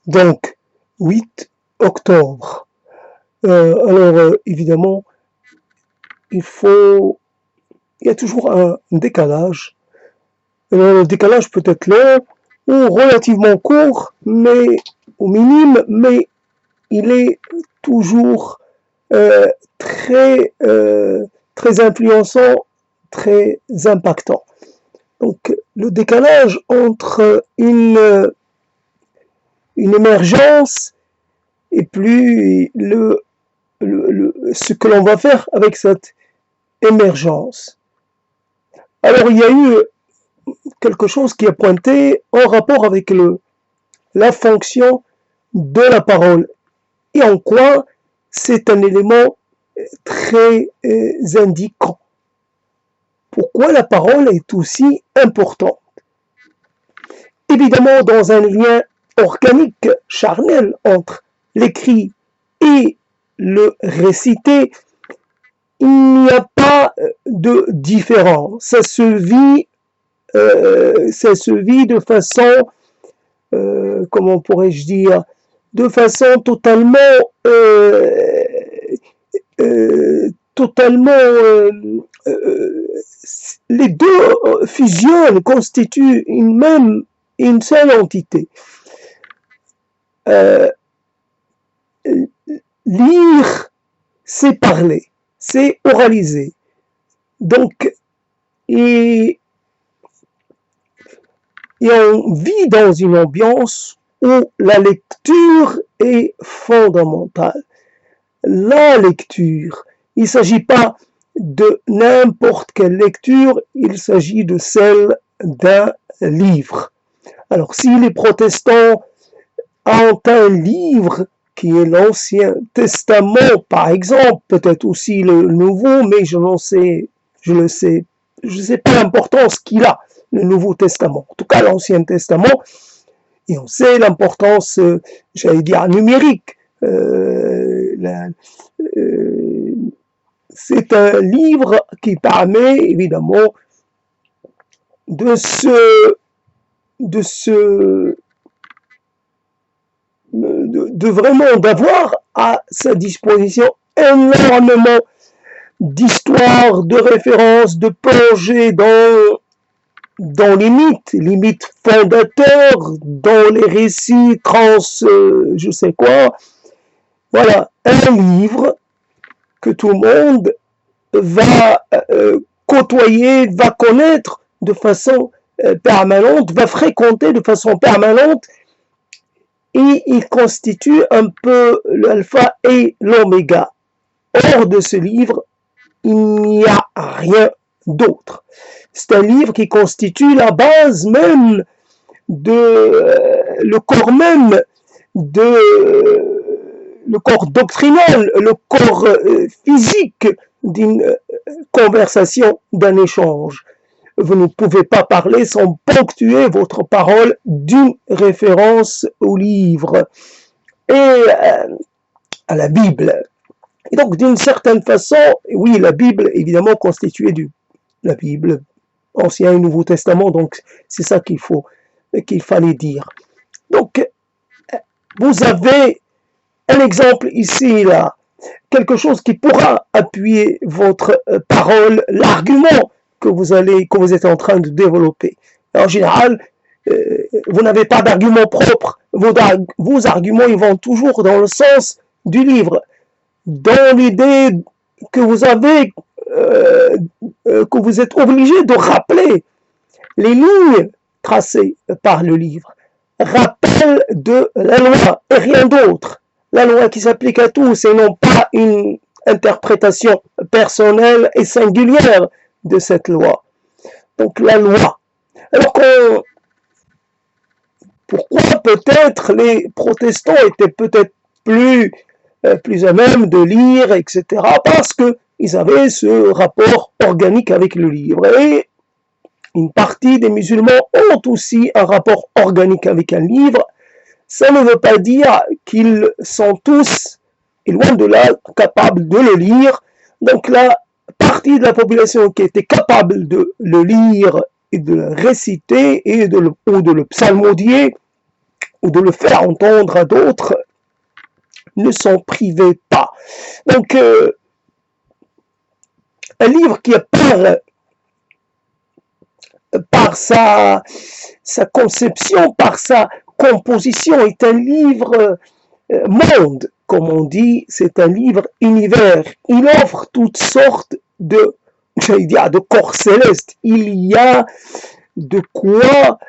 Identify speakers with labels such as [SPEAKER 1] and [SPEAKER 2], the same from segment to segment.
[SPEAKER 1] Donc, 8 octobre. Évidemment, il y a toujours un décalage. Le décalage peut être long ou relativement court, mais au minimum, mais il est toujours euh, très, très influençant, très impactant. Donc, le décalage entre une émergence et puis ce que l'on va faire avec cette émergence. Alors, il y a eu quelque chose qui a pointé en rapport avec la fonction de la parole et en quoi c'est un élément très indiquant. Pourquoi la parole est aussi importante? Évidemment, dans un lien organique, charnel entre l'écrit et le récité, il n'y a pas de différence. Ça se vit de façon, comment pourrais-je dire, de façon totalement, les deux fusionnent, constituent une seule entité. Lire, c'est parler, c'est oraliser. Donc, et on vit dans une ambiance où la lecture est fondamentale. La lecture, il ne s'agit pas de n'importe quelle lecture, il s'agit de celle d'un livre. Alors, si les protestants ont un livre qui est l'Ancien Testament, par exemple, peut-être aussi le Nouveau, mais je ne sais pas l'importance qu'il a, le Nouveau Testament. En tout cas, l'Ancien Testament, et on sait l'importance, j'allais dire, numérique. C'est un livre qui permet, évidemment, de vraiment d'avoir à sa disposition énormément d'histoires, de références, de plongées dans les mythes fondateurs, dans les récits je sais quoi. Voilà, un livre que tout le monde va côtoyer, va connaître de façon permanente, va fréquenter de façon permanente, et il constitue un peu l'alpha et l'oméga. Hors de ce livre, il n'y a rien d'autre. C'est un livre qui constitue la base même le corps même le corps doctrinal, le corps physique d'une conversation, d'un échange. Vous ne pouvez pas parler sans ponctuer votre parole d'une référence au livre et à la Bible. Et donc, d'une certaine façon, oui, la Bible, évidemment, constituée la Bible, Ancien et Nouveau Testament, donc c'est ça qu'il fallait dire. Donc, vous avez un exemple ici, là, quelque chose qui pourra appuyer votre parole, l'argument que vous êtes en train de développer. En général, vous n'avez pas d'argument propre. Vos arguments, ils vont toujours dans le sens du livre, dans l'idée que vous avez, que vous êtes obligé de rappeler les lignes tracées par le livre. Rappel de la loi et rien d'autre. La loi qui s'applique à tous et non pas une interprétation personnelle et singulière de cette loi. Donc la loi. Alors pourquoi peut-être les protestants étaient peut-être plus à même de lire, etc. Parce qu'ils avaient ce rapport organique avec le livre. Et une partie des musulmans ont aussi un rapport organique avec un livre. Ça ne veut pas dire qu'ils sont tous, et loin de là, capables de le lire. Donc la partie de la population qui était capable de le lire et de le réciter ou de le psalmodier, ou de le faire entendre à d'autres, ne s'en privez pas. Donc, un livre qui par sa conception, par sa composition, est un livre monde, comme on dit, c'est un livre univers. Il offre toutes sortes de corps célestes. Il y a de quoi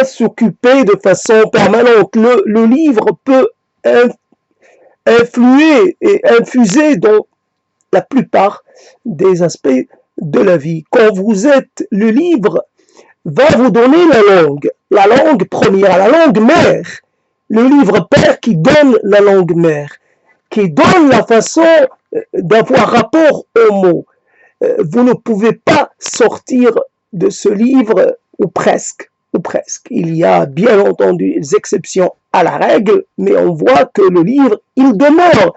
[SPEAKER 1] s'occuper de façon permanente. Le livre peut influer et infuser dans la plupart des aspects de la vie. Quand vous êtes, le livre va vous donner la langue première, la langue mère. Le livre père qui donne la langue mère, qui donne la façon d'avoir rapport aux mots. Vous ne pouvez pas sortir de ce livre, ou presque. Il y a bien entendu des exceptions à la règle, mais on voit que le livre, il demeure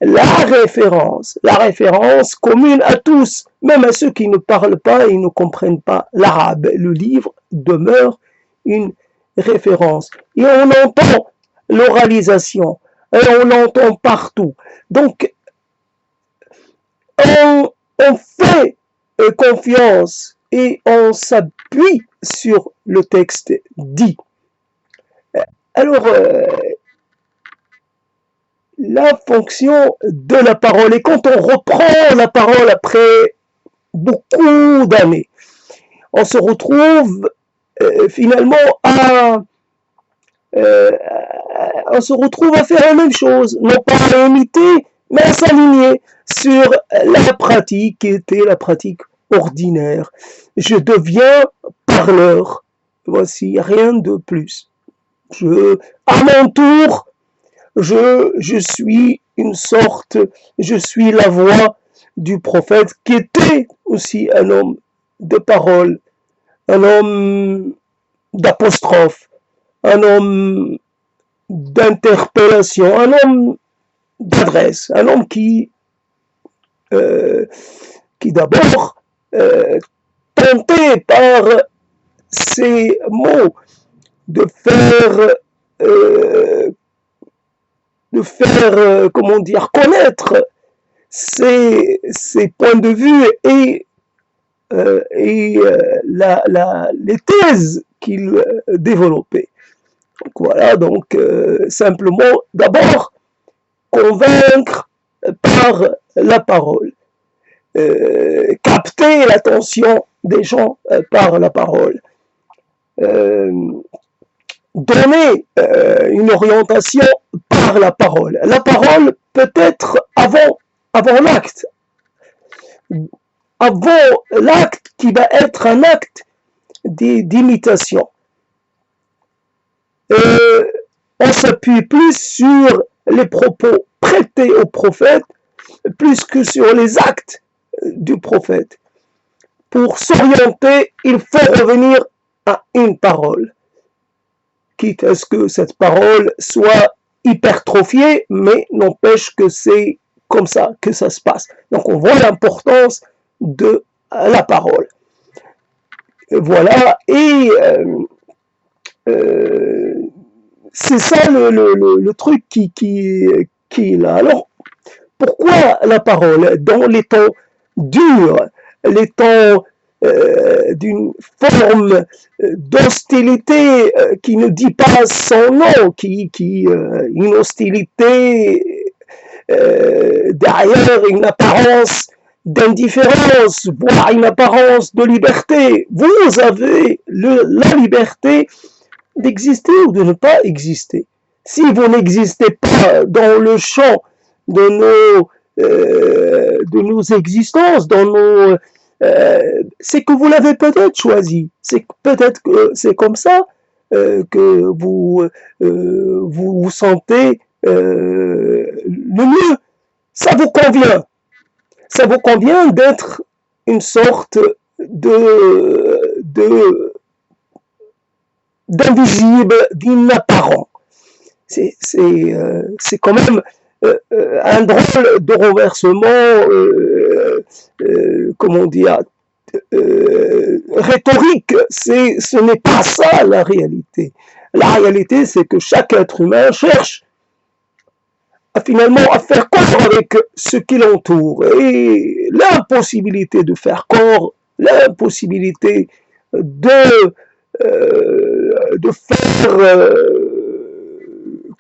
[SPEAKER 1] la référence commune à tous, même à ceux qui ne parlent pas et ne comprennent pas l'arabe. Le livre demeure une référence. Et on entend l'oralisation, et on l'entend partout. Donc, on fait confiance et on s'appuie sur le texte dit. Alors, la fonction de la parole, et quand on reprend la parole après beaucoup d'années, on se retrouve finalement on se retrouve à faire la même chose, non pas à imiter, mais à s'aligner sur la pratique qui était la pratique ordinaire. Je deviens parleur, voici, rien de plus. À mon tour, je suis je suis la voix du prophète qui était aussi un homme de parole, un homme d'apostrophe, un homme d'interpellation, un homme d'adresse, un homme qui d'abord tentait par ses mots de faire comment dire, connaître ses points de vue et les thèses qu'il développait. Donc voilà, donc simplement, d'abord, convaincre par la parole, capter l'attention des gens par la parole, donner une orientation par la parole. La parole peut être avant l'acte. Avant l'acte qui va être un acte d'imitation. On s'appuie plus sur les propos prêtés au prophète, plus que sur les actes du prophète. Pour s'orienter, il faut revenir à une parole, quitte à ce que cette parole soit hypertrophiée, mais n'empêche que c'est comme ça que ça se passe. Donc on voit l'importance de la parole. Voilà, et c'est ça le truc qui est là. Alors, pourquoi la parole dans les temps durs, les temps d'une forme d'hostilité qui ne dit pas son nom, une hostilité derrière une apparence d'indifférence, voire une apparence de liberté. Vous avez la liberté d'exister ou de ne pas exister. Si vous n'existez pas dans le champ de nos existences, c'est que vous l'avez peut-être choisi. C'est peut-être que c'est comme ça que vous vous sentez le mieux. Ça vous convient. Ça vous convient d'être une sorte d'invisible, d'inapparent. C'est quand même un drôle de renversement, comment dire, rhétorique, ce n'est pas ça la réalité. La réalité, c'est que chaque être humain cherche finalement à faire corps avec ce qui l'entoure. Et l'impossibilité de faire corps, l'impossibilité de faire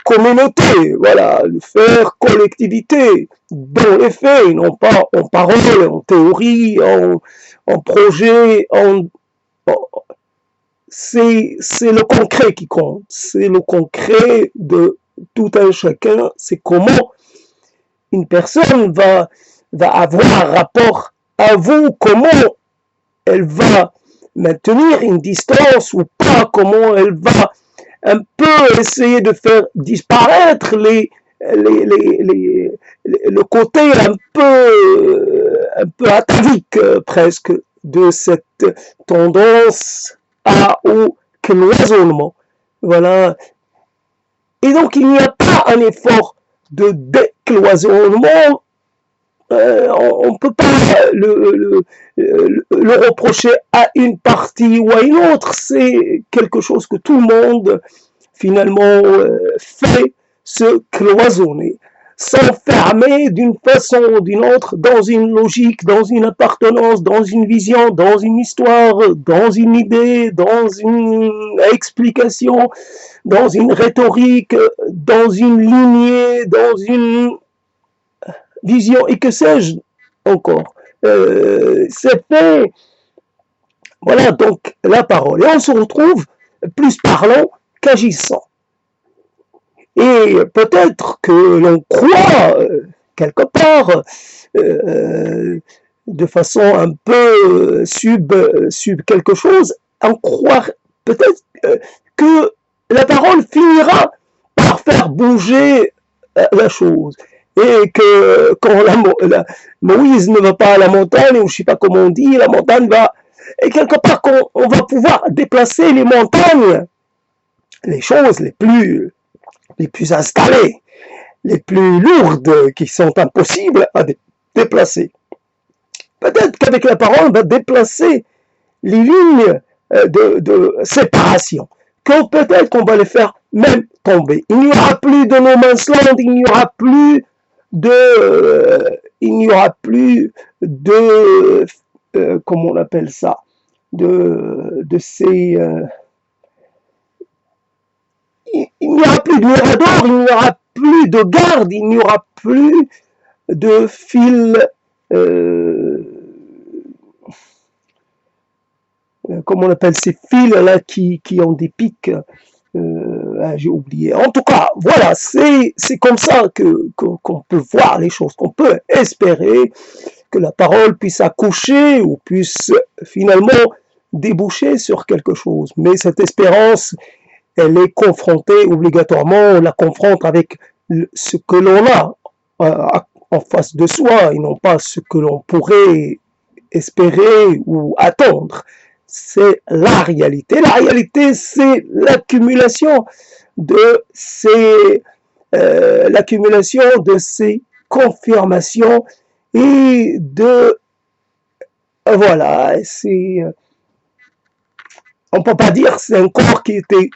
[SPEAKER 1] communauté, voilà, de faire collectivité dans les faits, non pas en parole, en théorie, en projet, c'est le concret qui compte, c'est le concret de tout un chacun, c'est comment une personne va avoir un rapport à vous, comment elle va maintenir une distance ou pas, comment elle va un peu essayer de faire disparaître le côté un peu atavique presque de cette tendance au cloisonnement. Voilà. Et donc, il n'y a pas un effort de décloisonnement. On ne peut pas le reprocher à une partie ou à une autre. C'est quelque chose que tout le monde, finalement, fait, se cloisonner, s'enfermer d'une façon ou d'une autre dans une logique, dans une appartenance, dans une vision, dans une histoire, dans une idée, dans une explication, dans une rhétorique, dans une lignée, dans une vision, et que sais-je encore. C'est fait. Voilà donc la parole. Et on se retrouve plus parlant qu'agissant. Et peut-être que l'on croit quelque part de façon un peu sub quelque chose, en croire peut-être que la parole finira par faire bouger la chose. Et que quand Moïse ne va pas à la montagne, ou je ne sais pas comment on dit, la montagne va... Et quelque part, on va pouvoir déplacer les montagnes, les choses les plus installées, les plus lourdes, qui sont impossibles à déplacer. Peut-être qu'avec la parole, on va déplacer les lignes de séparation. Peut-être qu'on va les faire même tomber. Il n'y aura plus de no man's land, il n'y aura plus de comment on appelle ça, de ces il n'y aura plus de mirador, il n'y aura plus de garde, il n'y aura plus de fil comment on appelle ces fils là qui ont des pics, j'ai oublié. En tout cas, voilà, c'est comme ça qu'on peut voir les choses, qu'on peut espérer que la parole puisse accoucher ou puisse finalement déboucher sur quelque chose. Mais cette espérance, elle est confrontée obligatoirement, on la confronte avec ce que l'on a en face de soi et non pas ce que l'on pourrait espérer ou attendre. C'est la réalité. La réalité, c'est l'accumulation de ces confirmations et de voilà, on peut pas dire c'est un corps qui était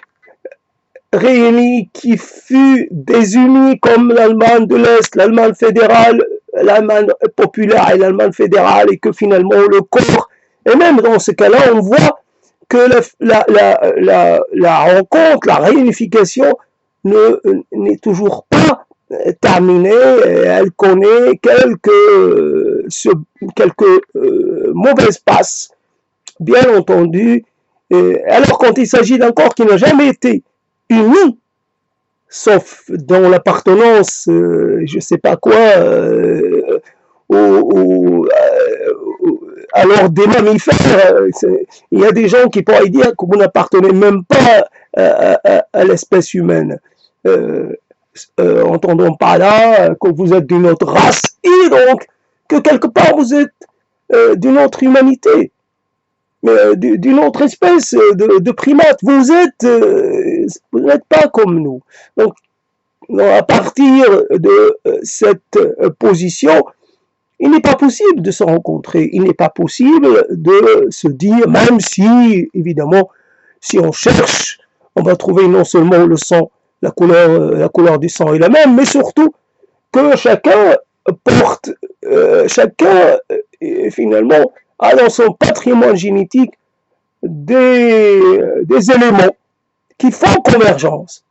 [SPEAKER 1] réuni, qui fut désuni comme l'Allemagne de l'Est, l'Allemagne fédérale, l'Allemagne populaire et l'Allemagne fédérale, et que finalement le corps, et même dans ce cas-là, on voit que la rencontre, la réunification n'est toujours pas terminée. Elle connaît quelques mauvaises passes, bien entendu. Alors quand il s'agit d'un corps qui n'a jamais été uni, sauf dans l'appartenance, je ne sais pas quoi, alors des mammifères, il y a des gens qui pourraient dire que vous n'appartenez même pas à l'espèce humaine. Entendons par là que vous êtes d'une autre race et donc que quelque part vous êtes d'une autre humanité, d'une autre espèce de primate. Vous n'êtes pas comme nous. Donc, à partir de cette position, Il n'est pas possible de se rencontrer, il n'est pas possible de se dire, même si, évidemment, si on cherche, on va trouver non seulement le sang, la couleur du sang est la même, mais surtout que chacun porte, chacun finalement a dans son patrimoine génétique des éléments qui font convergence.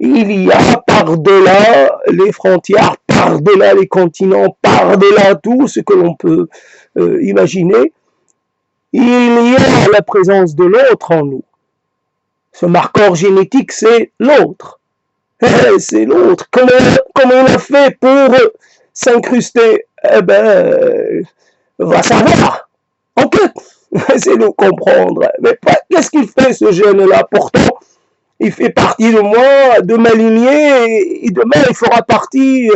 [SPEAKER 1] Il y a par-delà les frontières, par-delà les continents, par-delà tout ce que l'on peut imaginer, il y a la présence de l'autre en nous. Ce marqueur génétique, c'est l'autre. C'est l'autre. Comment on a fait pour s'incruster? Eh ben, va savoir. Enquête. Essayez-nous comprendre. Mais qu'est-ce qu'il fait ce jeune-là? Pourtant, il fait partie de moi, de ma lignée, et demain, il fera partie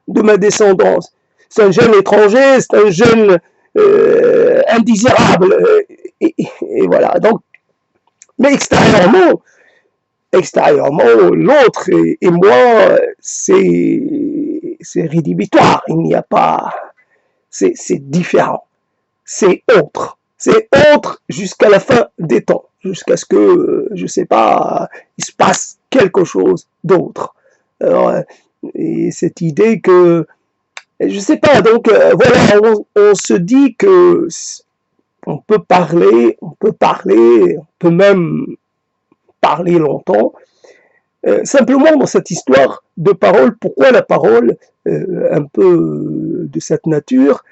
[SPEAKER 1] de ma descendance. C'est un jeune étranger, c'est un jeune indésirable. Et voilà. Donc, mais extérieurement, l'autre et moi, c'est rédhibitoire. Il n'y a pas, c'est différent, c'est autre. C'est autre jusqu'à la fin des temps, jusqu'à ce que, je sais pas, il se passe quelque chose d'autre. Et cette idée que, je sais pas, donc voilà, on se dit que on peut parler, on peut même parler longtemps. Simplement dans cette histoire de parole, pourquoi la parole, un peu de cette nature,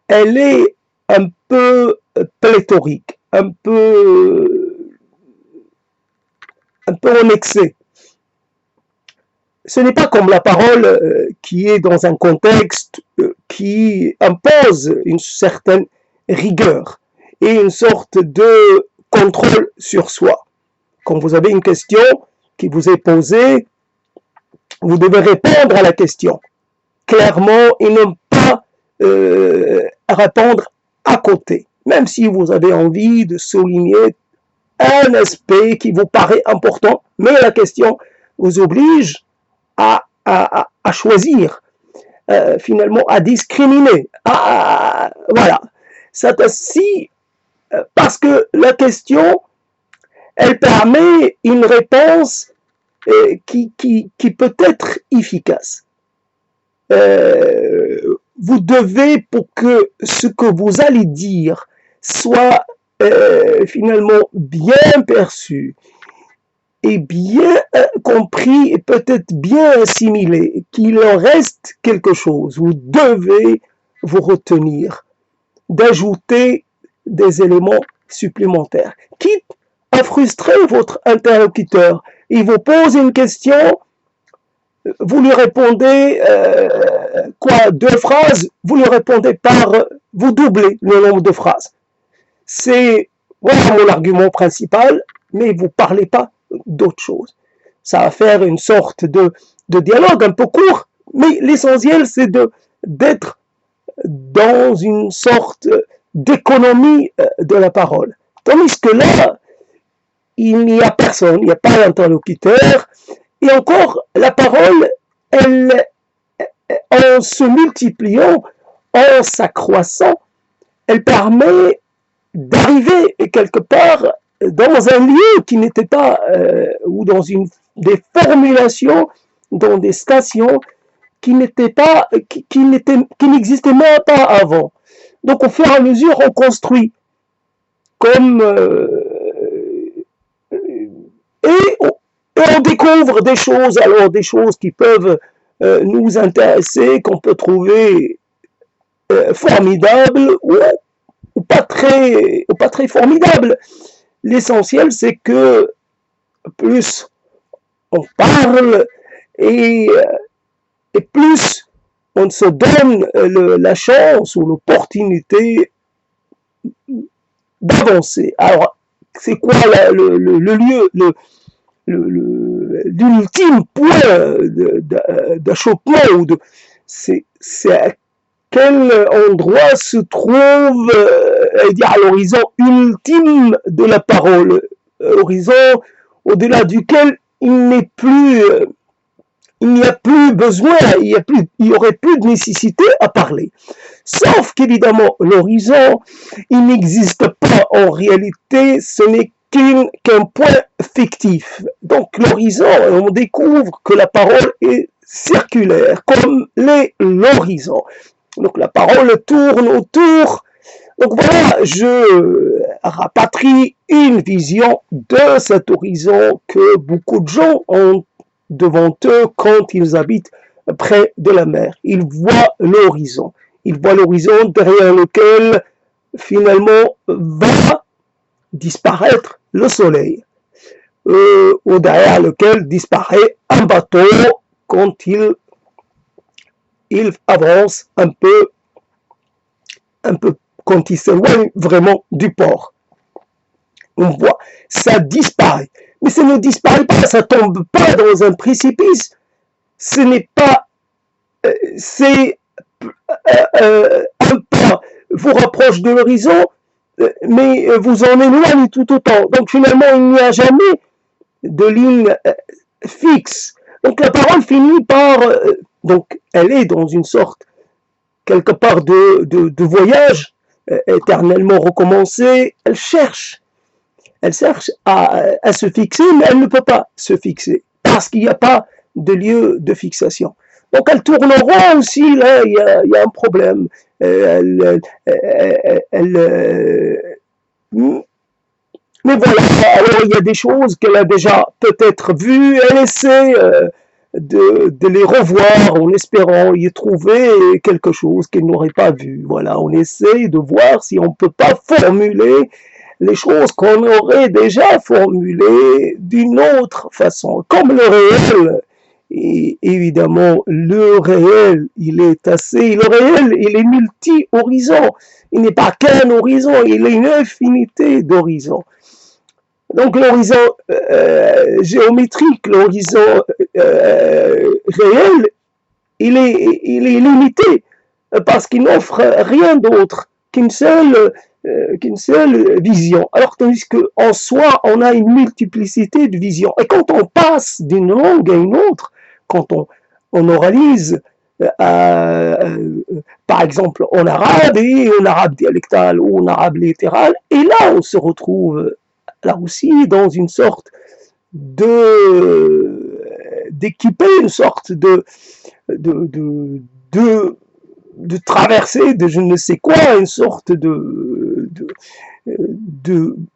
[SPEAKER 1] elle est un peu pléthorique, un peu en excès. Ce n'est pas comme la parole qui est dans un contexte qui impose une certaine rigueur et une sorte de contrôle sur soi. Quand vous avez une question qui vous est posée, vous devez répondre à la question clairement et ne pas répondre à côté, même si vous avez envie de souligner un aspect qui vous paraît important, mais la question vous oblige à choisir, finalement à discriminer, voilà. Si, parce que la question, elle permet une réponse qui peut être efficace. Vous devez, pour que ce que vous allez dire soit finalement bien perçu et bien compris et peut-être bien assimilé, qu'il en reste quelque chose, vous devez vous retenir d'ajouter des éléments supplémentaires, quitte à frustrer votre interlocuteur. Il vous pose une question, vous lui répondez deux phrases, vous lui répondez vous doublez le nombre de phrases. C'est voilà mon argument principal, mais vous ne parlez pas d'autre chose. Ça va faire une sorte de dialogue un peu court, mais l'essentiel c'est d'être dans une sorte d'économie de la parole. Tandis que là, il n'y a personne, il n'y a pas d'interlocuteur, et encore, la parole, elle, en se multipliant, en s'accroissant, elle permet d'arriver quelque part dans un lieu qui n'était pas, ou dans des formulations, dans des stations qui n'existaient même pas avant. Donc au fur et à mesure, on construit comme et on découvre des choses, alors des choses qui peuvent nous intéresser, qu'on peut trouver formidables ou pas très formidables. L'essentiel, c'est que plus on parle et plus on se donne la chance ou l'opportunité d'avancer. Alors, c'est quoi le lieu, l'ultime point d'achoppement, c'est à quel endroit se trouve à l'horizon ultime de la parole, horizon au-delà duquel il n'est plus il n'y a plus besoin, il y aurait plus de nécessité à parler. Sauf qu'évidemment, l'horizon, il n'existe pas en réalité, ce n'est qu'un point fictif. Donc l'horizon, on découvre que la parole est circulaire, comme l'est l'horizon. Donc la parole tourne autour. Donc voilà, je rapatrie une vision de cet horizon que beaucoup de gens ont devant eux quand ils habitent près de la mer. Ils voient l'horizon. Ils voient l'horizon derrière lequel finalement va disparaître le soleil, ou derrière lequel disparaît un bateau quand il avance un peu, quand il s'éloigne vraiment du port. On voit, ça disparaît. Mais ça ne disparaît pas, ça tombe pas dans un précipice. Ce n'est pas, c'est un pas vous rapproche de l'horizon, mais vous en éloigne tout autant. Donc finalement, il n'y a jamais de ligne fixe. Donc la parole finit par, donc elle est dans une sorte quelque part de voyage éternellement recommencé. Elle cherche à se fixer, mais elle ne peut pas se fixer parce qu'il n'y a pas de lieu de fixation. Donc elle tourne en rond aussi, là il y a un problème. Mais voilà, alors il y a des choses qu'elle a déjà peut-être vues, elle essaie de les revoir en espérant y trouver quelque chose qu'elle n'aurait pas vu. Voilà, on essaie de voir si on ne peut pas formuler les choses qu'on aurait déjà formulées d'une autre façon, comme le réel. Et évidemment, le réel, le réel, il est multi-horizon. Il n'est pas qu'un horizon, il est une infinité d'horizons. Donc l'horizon géométrique, l'horizon réel, il est limité parce qu'il n'offre rien d'autre qu'une seule vision. Alors tandis qu'en soi, on a une multiplicité de visions. Et quand on passe d'une langue à une autre, quand on oralise, par exemple en arabe et en arabe dialectal ou en arabe littéral, et là on se retrouve là aussi dans une sorte d'équiper, une sorte de traversée de je ne sais quoi, une sorte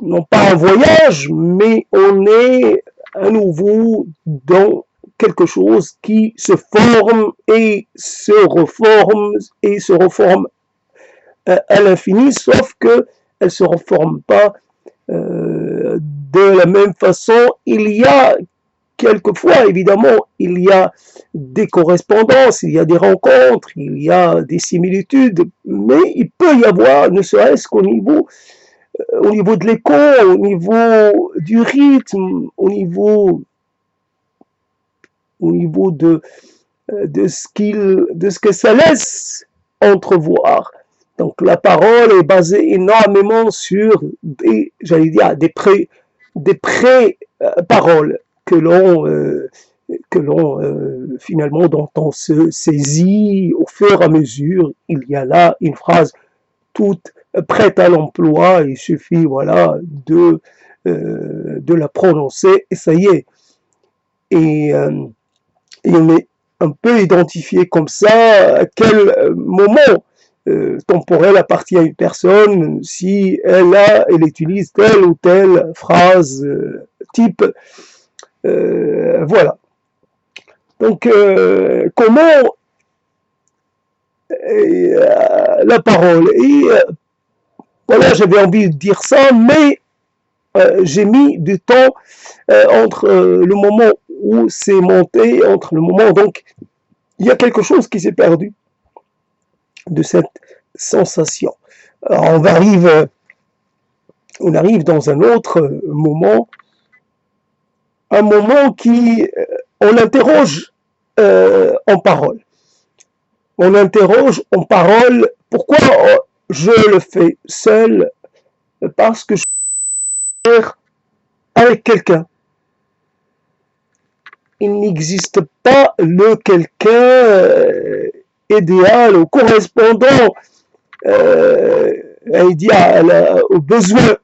[SPEAKER 1] non pas un voyage, mais on est à nouveau dans quelque chose qui se forme et se reforme à l'infini, sauf que elle se reforme pas de la même façon. Il y a quelquefois, évidemment, il y a des correspondances, il y a des rencontres, il y a des similitudes, mais il peut y avoir, ne serait-ce qu'au niveau de l'écho, au niveau du rythme, au niveau de ce que ça laisse entrevoir. Donc la parole est basée énormément sur des pré-paroles que l'on finalement dont on se saisit au fur et à mesure. Il y a là une phrase toute prête à l'emploi, il suffit voilà de la prononcer et ça y est. Et on est un peu identifié comme ça à quel moment temporel appartient à une personne si elle utilise telle ou telle phrase type. Voilà. Donc, comment la parole. Et voilà, j'avais envie de dire ça, mais j'ai mis du temps entre le moment où c'est monté, entre le moment. Donc, il y a quelque chose qui s'est perdu de cette sensation. Alors, on arrive dans un autre moment, un moment qui, on interroge en parole. On interroge en parole pourquoi je le fais seul, parce que je veux faire avec quelqu'un. il n'existe pas le quelqu'un idéal ou correspondant aux besoins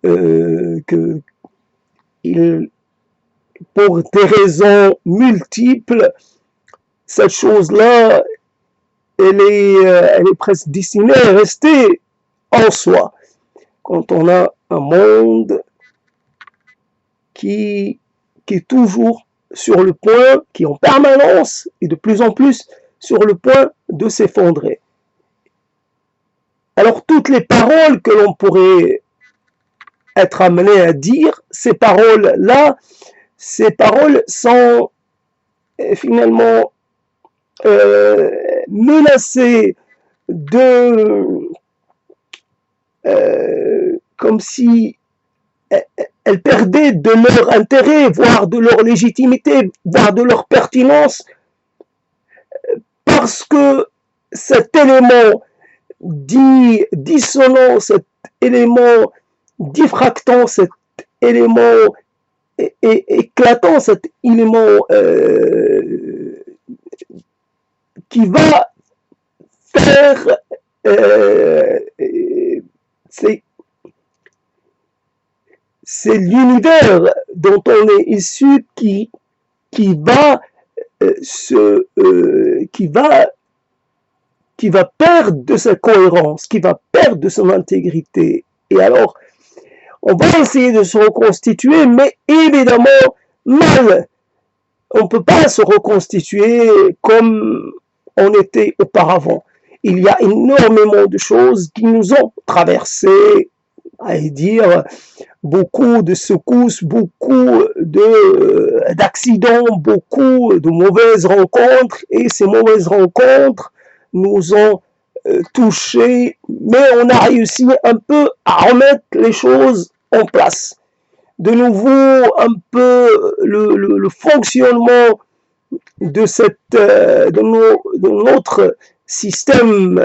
[SPEAKER 1] que il, pour des raisons multiples, cette chose-là, elle est presque destinée à rester en soi. Quand on a un monde qui est toujours sur le point, qui est en permanence et de plus en plus sur le point de s'effondrer. Alors toutes les paroles que l'on pourrait être amené à dire, ces paroles-là, ces paroles sont finalement menacées de... comme si elles perdaient de leur intérêt, voire de leur légitimité, voire de leur pertinence, parce que cet élément dit dissonant, cet élément diffractant, cet élément éclatant, cet élément qui va faire c'est l'univers dont on est issu qui va qui va perdre de sa cohérence, qui va perdre de son intégrité. Et alors, on va essayer de se reconstituer, mais évidemment, mal. On ne peut pas se reconstituer comme on était auparavant. Il y a énormément de choses qui nous ont traversés, à dire, beaucoup de secousses, beaucoup d'accidents, beaucoup de mauvaises rencontres, et ces mauvaises rencontres nous ont touchés, mais on a réussi un peu à remettre les choses en place. De nouveau, un peu le fonctionnement de notre système,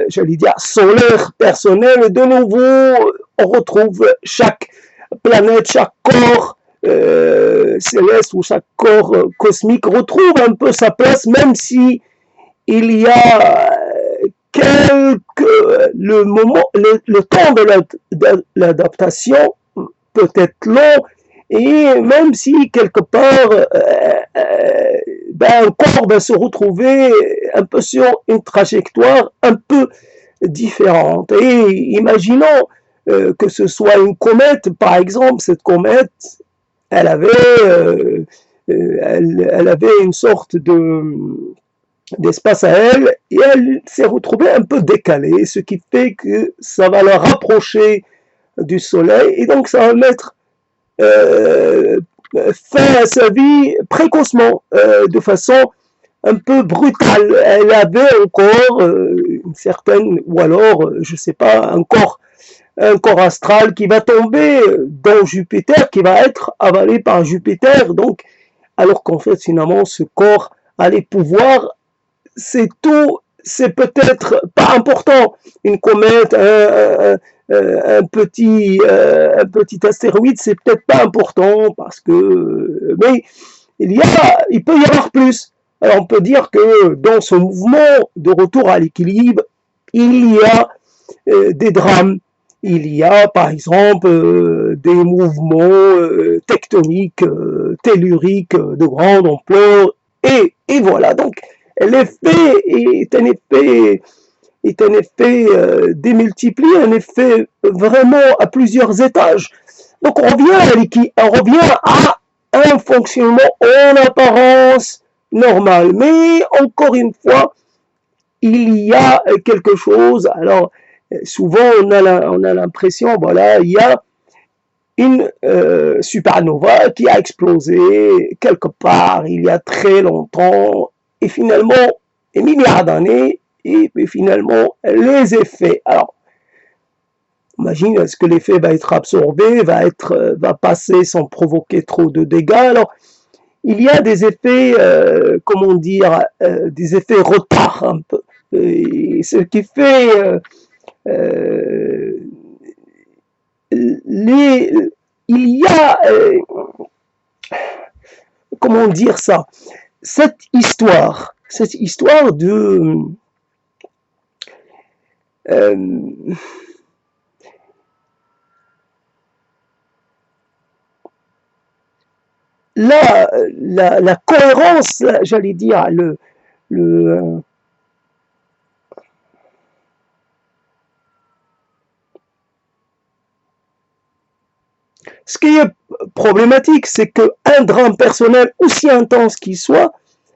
[SPEAKER 1] j'allais dire, solaire personnel. De nouveau, on retrouve chaque planète, chaque corps céleste ou chaque corps cosmique retrouve un peu sa place, même si il y a le temps de l'adaptation peut être long, et même si quelque part un corps va se retrouver un peu sur une trajectoire un peu différente. Et imaginons que ce soit une comète, par exemple. Cette comète, elle avait une sorte d'espace à elle, et elle s'est retrouvée un peu décalée, ce qui fait que ça va la rapprocher du soleil, et donc ça va mettre fin à sa vie précocement, de façon un peu brutale. Elle avait encore une certaine, ou alors, je sais pas, un corps astral qui va tomber dans Jupiter, qui va être avalé par Jupiter, donc, alors qu'en fait, finalement, ce corps allait pouvoir, c'est tout, c'est peut-être pas important. Une comète, un petit astéroïde, c'est peut-être pas important, parce que, mais il peut y avoir plus. Alors on peut dire que dans ce mouvement de retour à l'équilibre, il y a des drames. Il y a par exemple des mouvements tectoniques, telluriques de grande ampleur, et voilà. Donc l'effet est un effet démultiplié, un effet vraiment à plusieurs étages. Donc on revient à un fonctionnement en apparence normal. Mais encore une fois, il y a quelque chose. Alors souvent on a l'impression, voilà, il y a une supernova qui a explosé quelque part il y a très longtemps, et finalement, des milliards d'années, et finalement, les effets. Alors, imagine, est-ce que l'effet va être absorbé, va passer sans provoquer trop de dégâts? Alors, il y a des effets, comment dire, des effets retard un peu. Et ce qui fait il y a comment dire ça, cette histoire de la cohérence, j'allais dire, ce qui est problématique, c'est qu'un drame personnel, aussi intense qu'il soit,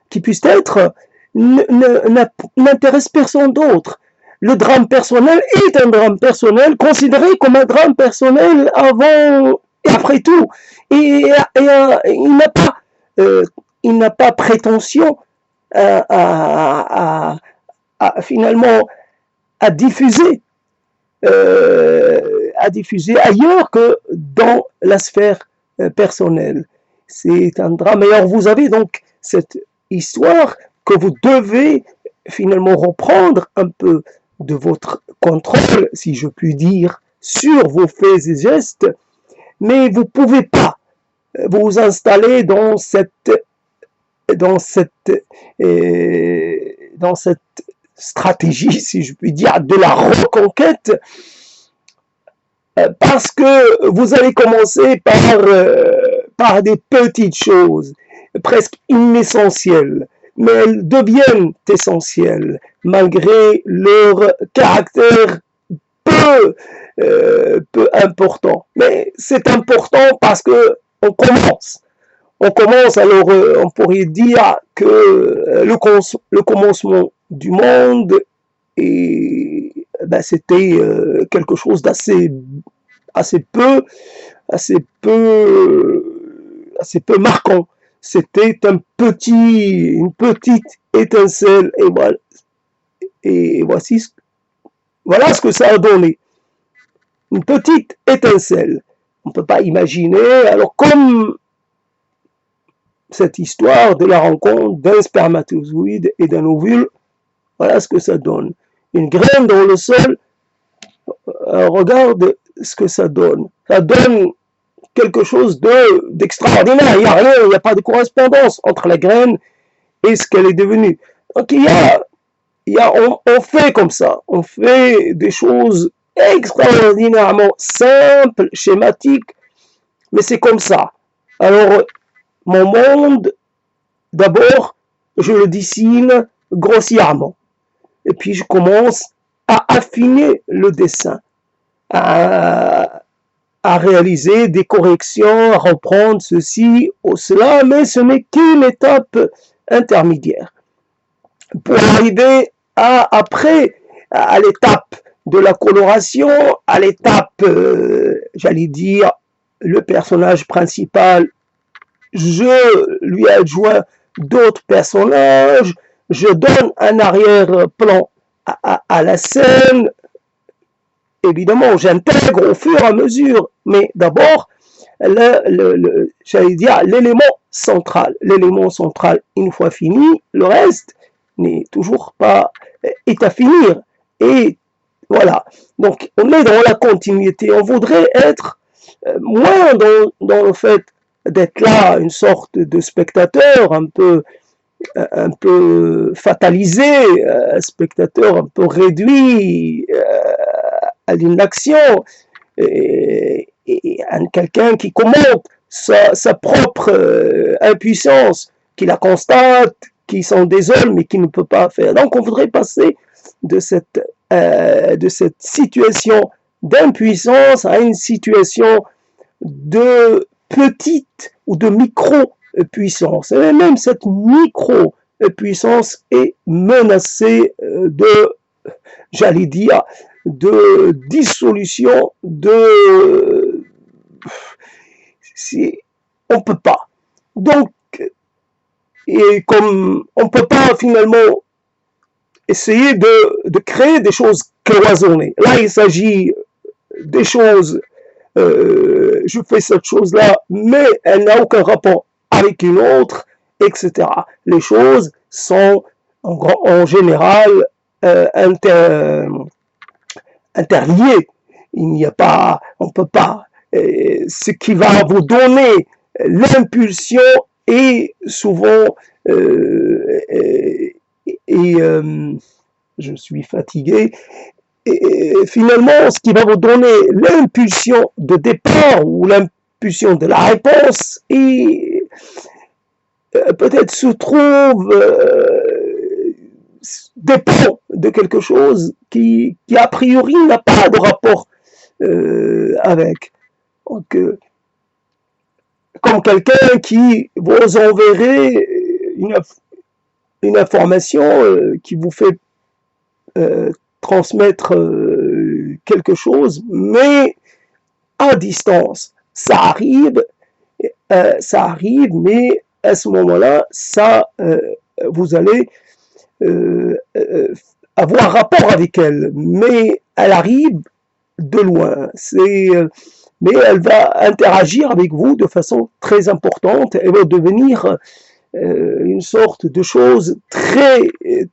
[SPEAKER 1] qui puisse être, n'intéresse personne d'autre. Le drame personnel est un drame personnel, considéré comme un drame personnel avant et après tout. Et il n'a pas prétention finalement à diffuser ailleurs que dans la sphère personnelle. C'est un drame. Et alors vous avez donc cette histoire que vous devez finalement reprendre un peu de votre contrôle, si je puis dire, sur vos faits et gestes, mais vous ne pouvez pas vous installer dans cette stratégie, si je puis dire, de la reconquête, parce que vous allez commencer par des petites choses, presque inessentielles, mais elles deviennent essentielles, malgré leur caractère peu important. Mais c'est important parce que on commence. Alors on pourrait dire que le commencement du monde c'était quelque chose d'assez peu marquant. C'était une petite étincelle, et voilà ce que ça a donné. Une petite étincelle. On ne peut pas imaginer, alors comme cette histoire de la rencontre d'un spermatozoïde et d'un ovule, voilà ce que ça donne. Une graine dans le sol, regarde ce que ça donne. Ça donne quelque chose d'extraordinaire. Il n'y a rien, il n'y a pas de correspondance entre la graine et ce qu'elle est devenue. Donc on fait comme ça. On fait des choses extraordinairement simples, schématiques, mais c'est comme ça. Alors, mon monde, d'abord, je le dessine grossièrement. Et puis je commence à affiner le dessin, à réaliser des corrections, à reprendre ceci ou cela, mais ce n'est qu'une étape intermédiaire. Pour arriver après à l'étape de la coloration, à l'étape, j'allais dire, le personnage principal, je lui adjoins d'autres personnages, je donne un arrière-plan à la scène. Évidemment, j'intègre au fur et à mesure, mais d'abord, j'allais dire l'élément central. L'élément central, une fois fini, le reste n'est toujours pas est à finir. Et voilà. Donc, on est dans la continuité. On voudrait être moins dans le fait d'être là, une sorte de spectateur un peu fatalisé, un spectateur un peu réduit à l'inaction, et quelqu'un qui commente sa propre impuissance, qui la constate, qui s'en désole, mais qui ne peut pas faire. Donc on voudrait passer de cette situation d'impuissance à une situation de petite ou de micro-puissance. Et même cette micro-puissance est menacée j'allais dire, de dissolution, on peut pas. Donc, et comme on peut pas finalement essayer de créer des choses cloisonnées. Là, il s'agit des choses, je fais cette chose-là, mais elle n'a aucun rapport avec une autre, etc. Les choses sont en général interliées. Il n'y a pas, on peut pas. Ce qui va vous donner l'impulsion et souvent, je suis fatigué, et finalement, ce qui va vous donner l'impulsion de départ ou l'impulsion de la réponse, et peut-être se trouve, dépend de quelque chose qui a priori n'a pas de rapport avec. Donc, comme quelqu'un qui vous enverrait une information qui vous fait transmettre quelque chose, mais à distance. Ça arrive, mais à ce moment-là, vous allez avoir rapport avec elle, mais elle arrive de loin. Mais elle va interagir avec vous de façon très importante. Elle va devenir une sorte de chose très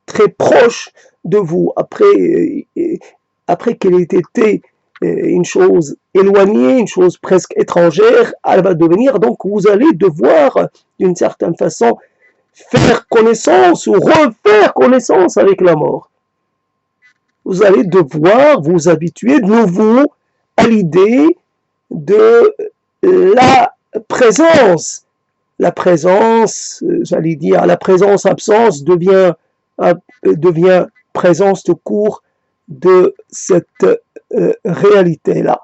[SPEAKER 1] très proche de vous. Après qu'elle ait été une chose éloignée, une chose presque étrangère, elle va devenir, donc vous allez devoir d'une certaine façon faire connaissance ou refaire connaissance avec la mort. Vous allez devoir vous habituer de nouveau à l'idée de la présence. La présence, j'allais dire, la présence-absence devient présence de cours de cette réalité-là.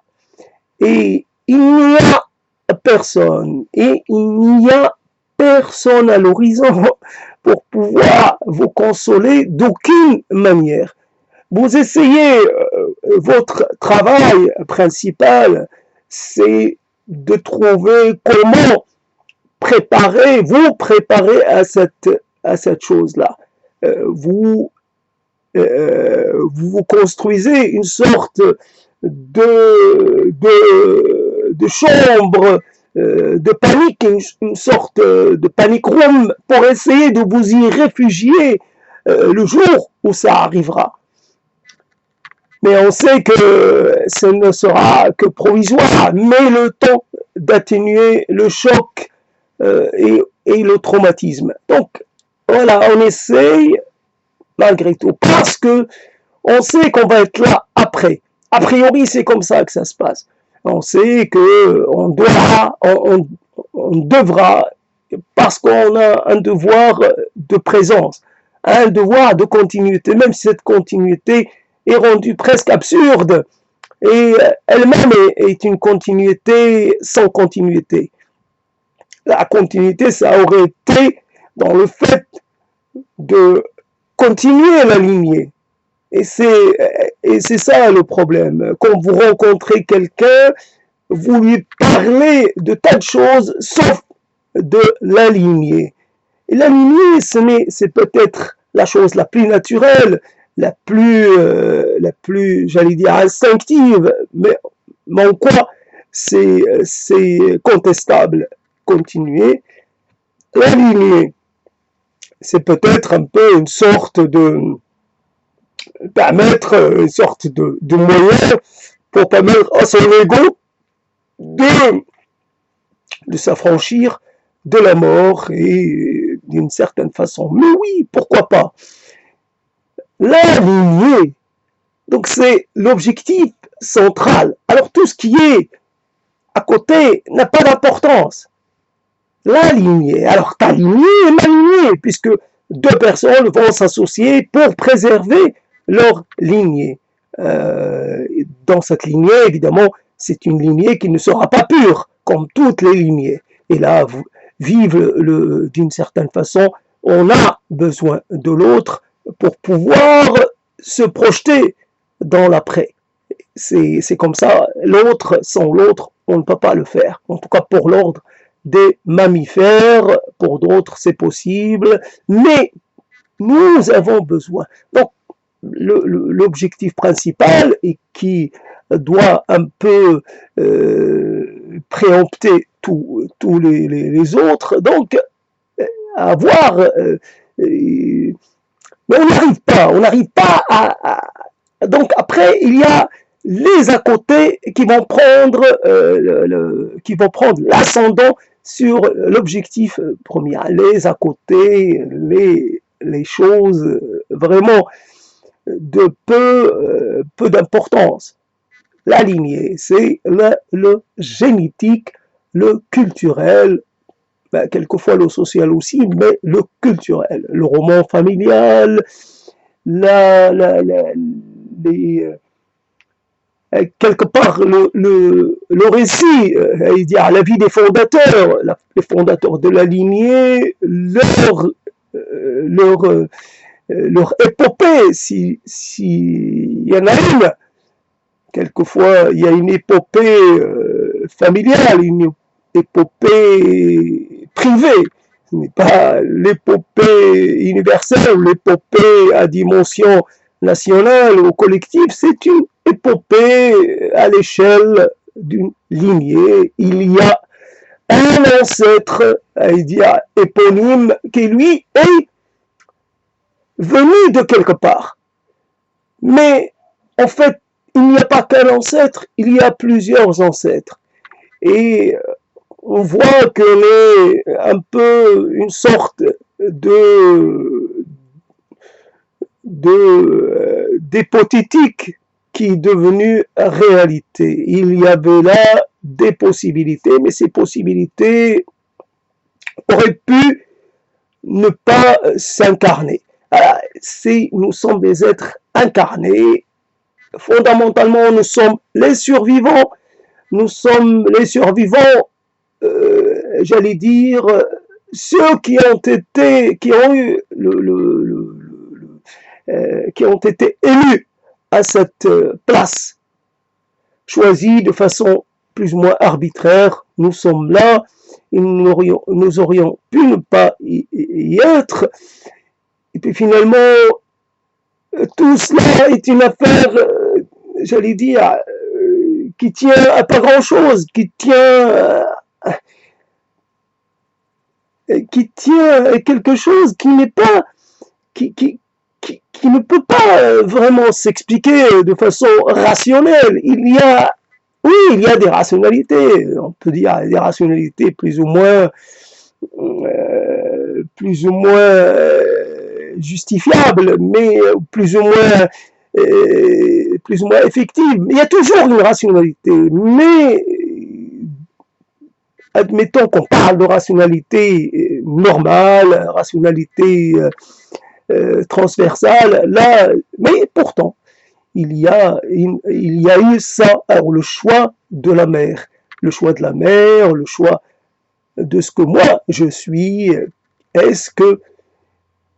[SPEAKER 1] Et il n'y a personne, à l'horizon pour pouvoir vous consoler d'aucune manière. Vous essayez, votre travail principal, c'est de trouver comment vous préparer à cette chose-là. Vous construisez une sorte de chambre de panique, une sorte de panic room pour essayer de vous y réfugier le jour où ça arrivera. Mais on sait que ce ne sera que provisoire, mais le temps d'atténuer le choc et le traumatisme. Donc, voilà, on essaye malgré tout, parce que on sait qu'on va être là après. A priori, c'est comme ça que ça se passe. On sait que on devra, parce qu'on a un devoir de présence, un devoir de continuité, même si cette continuité est rendue presque absurde, et elle-même est une continuité sans continuité. La continuité, ça aurait été dans le fait de continuer la lignée. Et c'est ça le problème. Quand vous rencontrez quelqu'un, vous lui parlez de tas de choses, sauf de la lignée. Et la lignée, c'est peut-être la chose la plus naturelle, la plus, j'allais dire, instinctive, mais en quoi c'est contestable. Continuer la lignée. C'est peut-être un peu une sorte de moyen pour permettre à son ego de s'affranchir de la mort et d'une certaine façon. Mais oui, pourquoi pas? La lignée, donc c'est l'objectif central. Alors tout ce qui est à côté n'a pas d'importance. La lignée, alors ta lignée et ma lignée, puisque deux personnes vont s'associer pour préserver leur lignée. Dans cette lignée, évidemment, c'est une lignée qui ne sera pas pure, comme toutes les lignées. Et là, d'une certaine façon, on a besoin de l'autre pour pouvoir se projeter dans l'après. C'est comme ça, l'autre, sans l'autre, on ne peut pas le faire. En tout cas, pour l'ordre des mammifères, pour d'autres, c'est possible, mais nous avons besoin. Donc, l'objectif principal et qui doit un peu préempter tous les autres, donc avoir mais on n'arrive pas donc après il y a les à côté qui vont prendre l'ascendant sur l'objectif premier, les à côté, les choses vraiment de peu d'importance. La lignée, c'est le génétique, le culturel, ben, quelquefois le social aussi, mais le culturel, le roman familial, les, quelque part le récit, la vie des fondateurs, les fondateurs de la lignée, leur, leur épopée, s'il y en a une. Quelquefois, il y a une épopée familiale, une épopée privée. Ce n'est pas l'épopée universelle, l'épopée à dimension nationale ou collective, c'est une épopée à l'échelle d'une lignée. Il y a un ancêtre, éponyme, qui lui est venu de quelque part. Mais en fait, il n'y a pas qu'un ancêtre, il y a plusieurs ancêtres. Et on voit qu'on est un peu une sorte d'hypothétique qui est devenue réalité. Il y avait là des possibilités, mais ces possibilités auraient pu ne pas s'incarner. Si nous sommes des êtres incarnés, fondamentalement, nous sommes les survivants. Nous sommes les survivants, j'allais dire, ceux qui ont été, qui ont eu qui ont été élus à cette place, choisis de façon plus ou moins arbitraire. Nous sommes là, et nous aurions pu ne pas y être. Et puis finalement, tout cela est une affaire, j'allais dire, qui tient à pas grand-chose, qui tient à quelque chose qui n'est pas, qui ne peut pas vraiment s'expliquer de façon rationnelle. Il y a des rationalités, on peut dire des rationalités plus ou moins justifiables, mais plus ou moins effectives. Il y a toujours une rationalité, mais admettons qu'on parle de rationalité normale, rationalité transversale, là, mais pourtant, il y a eu ça. Alors, le choix de la mère, le choix de ce que moi je suis, est-ce que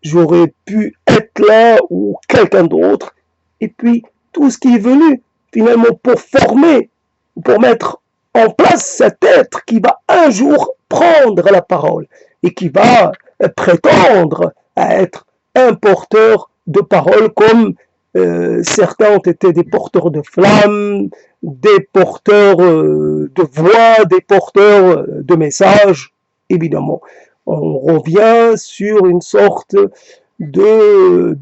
[SPEAKER 1] j'aurais pu être là ou quelqu'un d'autre, et puis tout ce qui est venu finalement pour former, pour mettre en place cet être qui va un jour prendre la parole et qui va prétendre à être un porteur de parole comme certains ont été des porteurs de flammes, des porteurs de voix, des porteurs de messages. Évidemment, on revient sur une sorte de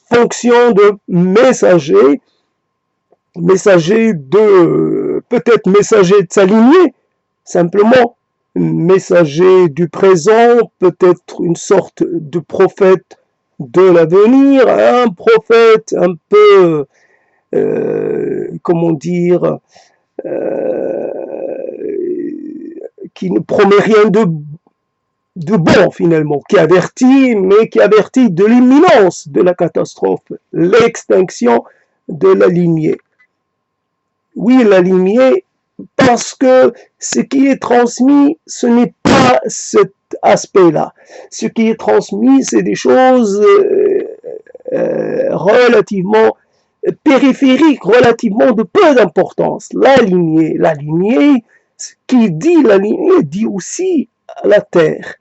[SPEAKER 1] fonction de messager peut-être messager de sa lignée, simplement messager du présent, peut-être une sorte de prophète de l'avenir, un prophète un peu, comment dire, qui ne promet rien de bon finalement, qui avertit, mais qui avertit de l'imminence de la catastrophe, l'extinction de la lignée. Oui, la lignée, parce que ce qui est transmis, ce n'est pas cet aspect-là. Ce qui est transmis, c'est des choses relativement périphériques, relativement de peu d'importance. La lignée, qui dit la lignée, dit aussi la terre,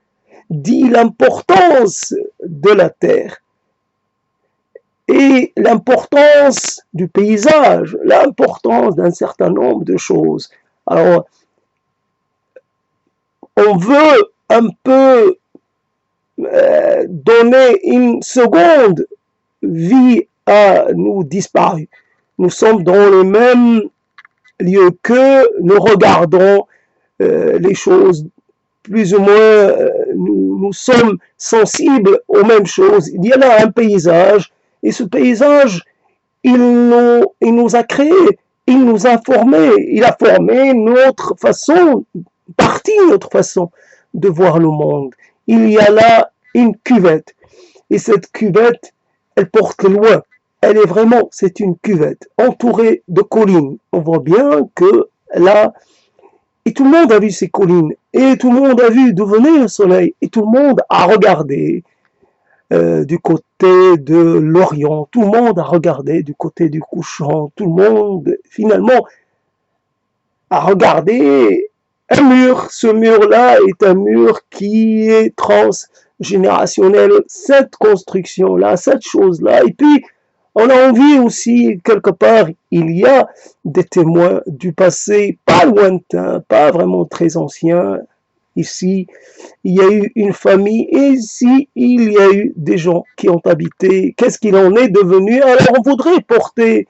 [SPEAKER 1] dit l'importance de la terre. Et l'importance du paysage, l'importance d'un certain nombre de choses. Alors, on veut un peu donner une seconde vie à nous disparus. Nous sommes dans le même lieu qu'eux, nous regardons les choses plus ou moins, nous sommes sensibles aux mêmes choses. Il y a là un paysage, et ce paysage, il nous a créés, il nous a formés, il a formé notre façon, partie notre façon de voir le monde. Il y a là une cuvette, et cette cuvette, elle porte loin. Elle est vraiment, c'est une cuvette entourée de collines. On voit bien que là, et tout le monde a vu ces collines, et tout le monde a vu d'où venait le soleil, et tout le monde a regardé du côté de l'Orient, tout le monde a regardé du côté du couchant, tout le monde finalement a regardé un mur. Ce mur-là est un mur qui est transgénérationnel, cette construction-là, cette chose-là, et puis on a envie aussi, quelque part, il y a des témoins du passé, pas lointain, pas vraiment très ancien. Ici, il y a eu une famille, et ici, il y a eu des gens qui ont habité. Qu'est-ce qu'il en est devenu? Alors, on voudrait porter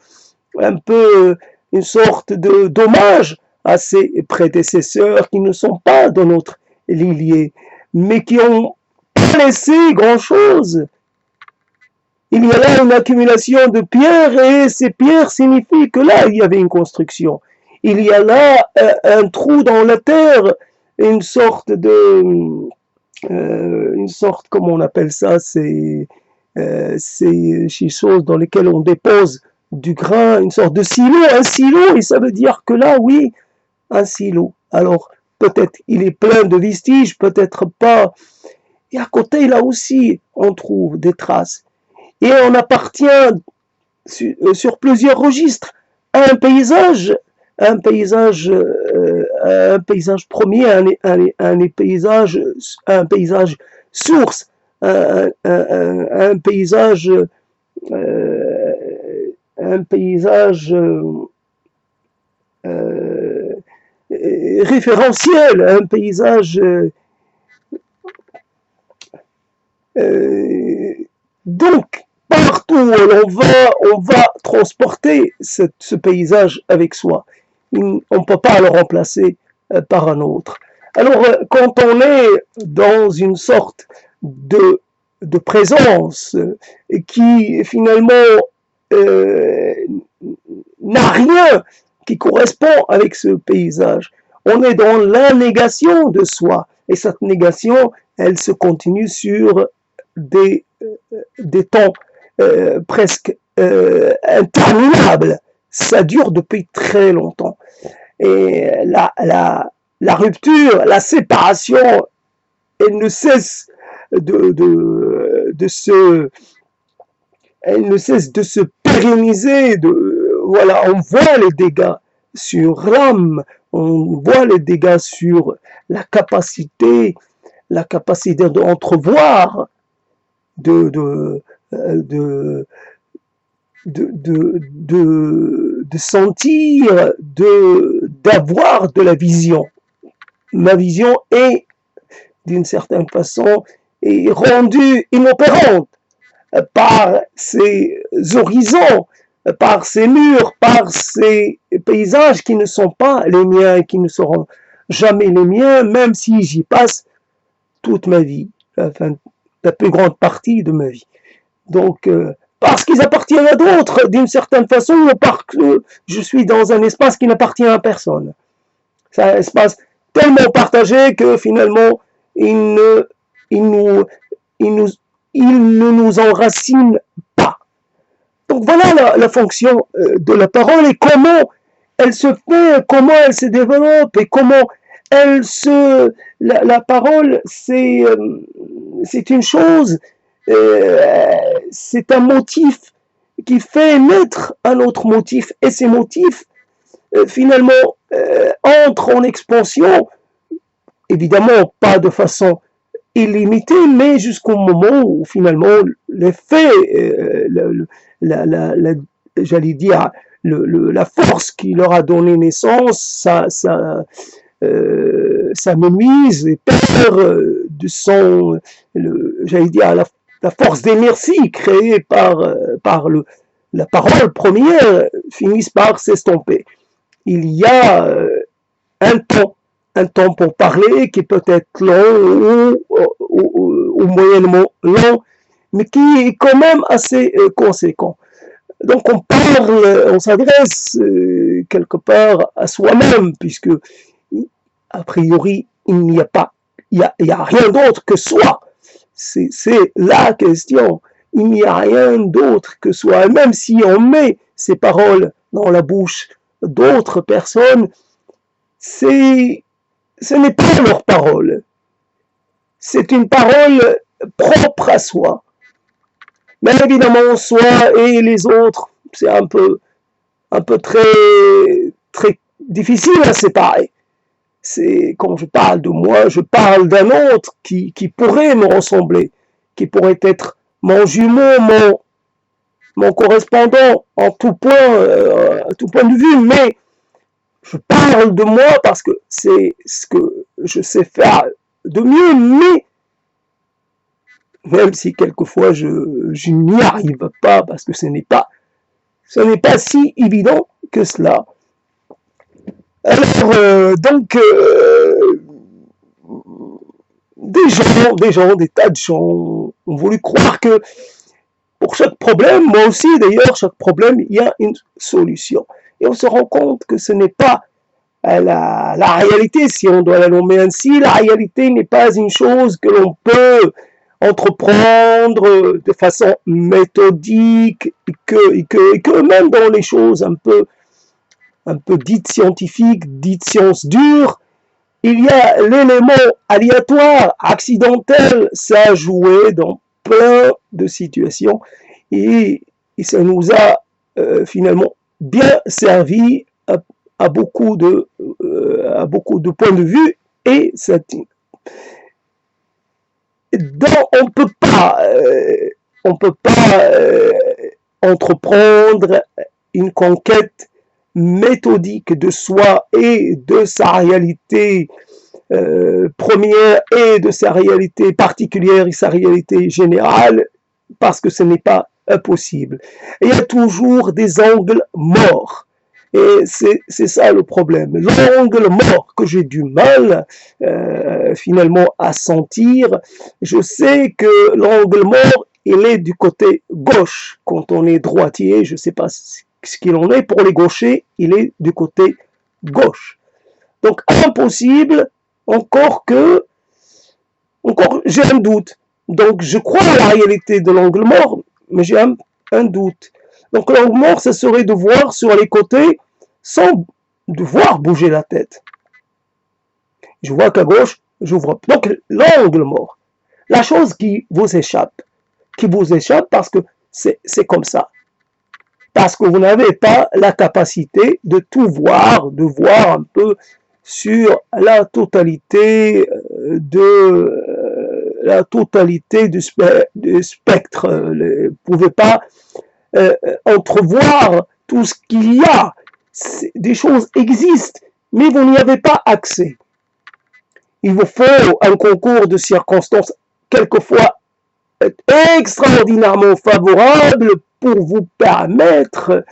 [SPEAKER 1] un peu une sorte d'hommage à ces prédécesseurs qui ne sont pas dans notre lignée, mais qui ont pas laissé grand-chose. Il y a là une accumulation de pierres, et ces pierres signifient que là, il y avait une construction. Il y a là un trou dans la terre, une sorte, comment on appelle ça, c'est ces choses dans lesquelles on dépose du grain, une sorte de silo, un silo, et ça veut dire que là, oui, un silo. Alors, peut-être il est plein de vestiges, peut-être pas. Et à côté, là aussi, on trouve des traces. Et on appartient sur plusieurs registres à un paysage premier, un paysage source, un paysage référentiel, un paysage donc partout où on va transporter ce paysage avec soi. On ne peut pas le remplacer par un autre. Alors, quand on est dans une sorte de présence qui finalement n'a rien qui correspond avec ce paysage, on est dans la négation de soi. Et cette négation, elle se continue sur des temps presque interminables. Ça dure depuis très longtemps. Et la rupture, la séparation, elle ne cesse elle ne cesse de se pérenniser. Voilà, on voit les dégâts sur l'âme, on voit les dégâts sur la capacité d'entrevoir, de sentir, d'avoir de la vision. Ma vision est, d'une certaine façon, est rendue inopérante par ces horizons, par ces murs, par ces paysages qui ne sont pas les miens et qui ne seront jamais les miens, même si j'y passe toute ma vie, enfin, la plus grande partie de ma vie. Donc, parce qu'ils appartiennent à d'autres, d'une certaine façon, parce que je suis dans un espace qui n'appartient à personne. C'est un espace tellement partagé que finalement, il ne nous enracine pas. Donc voilà la fonction de la parole et comment elle se fait, comment elle se développe et comment la parole, c'est une chose, c'est un motif qui fait naître un autre motif, et ces motifs finalement entrent en expansion, évidemment pas de façon illimitée, mais jusqu'au moment où finalement l'effet, j'allais dire, la force qui leur a donné naissance, ça m'émise et perd de son, j'allais dire, la force d'inertie créée par la parole première finissent par s'estomper. Il y a un temps un temps pour parler qui peut être long ou moyennement long, mais qui est quand même assez conséquent. Donc on parle, on s'adresse quelque part à soi-même, puisque a priori il n'y a pas, il y a rien d'autre que soi. C'est la question. Il n'y a rien d'autre que soi. Et même si on met ces paroles dans la bouche d'autres personnes, ce n'est pas leur parole. C'est une parole propre à soi. Mais évidemment, soi et les autres, c'est un peu très difficile à séparer. C'est quand je parle de moi, je parle d'un autre qui pourrait me ressembler, qui pourrait être mon jumeau, mon correspondant en tout point de vue, mais je parle de moi parce que c'est ce que je sais faire de mieux, mais même si quelquefois je n'y arrive pas parce que ce n'est pas si évident que cela. Alors, donc, des tas de gens ont voulu croire que pour chaque problème, moi aussi d'ailleurs, chaque problème, il y a une solution. Et on se rend compte que ce n'est pas la réalité, si on doit la nommer ainsi. La réalité n'est pas une chose que l'on peut entreprendre de façon méthodique et que même dans les choses un peu dites scientifiques, dites sciences dures, il y a l'élément aléatoire, accidentel, ça a joué dans plein de situations et ça nous a finalement bien servi à beaucoup de points de vue et ça on peut pas entreprendre une conquête méthodique de soi et de sa réalité première et de sa réalité particulière et sa réalité générale parce que ce n'est pas impossible. Et il y a toujours des angles morts. Et c'est ça le problème. L'angle mort que j'ai du mal finalement à sentir, je sais que l'angle mort, il est du côté gauche. Quand on est droitier, je ne sais pas ce qu'il en est. Pour les gauchers, il est du côté gauche. Donc impossible, encore j'ai un doute. Donc je crois à la réalité de l'angle mort, mais j'ai un doute. Donc l'angle mort, ce serait de voir sur les côtés sans devoir bouger la tête. Je vois qu'à gauche, j'ouvre. Donc l'angle mort, la chose qui vous échappe parce que c'est comme ça. Parce que vous n'avez pas la capacité de tout voir, de voir un peu sur la totalité du spectre. Vous ne pouvez pas entrevoir tout ce qu'il y a. Des choses existent, mais vous n'y avez pas accès. Il vous faut un concours de circonstances quelquefois extraordinairement favorable pour vous permettre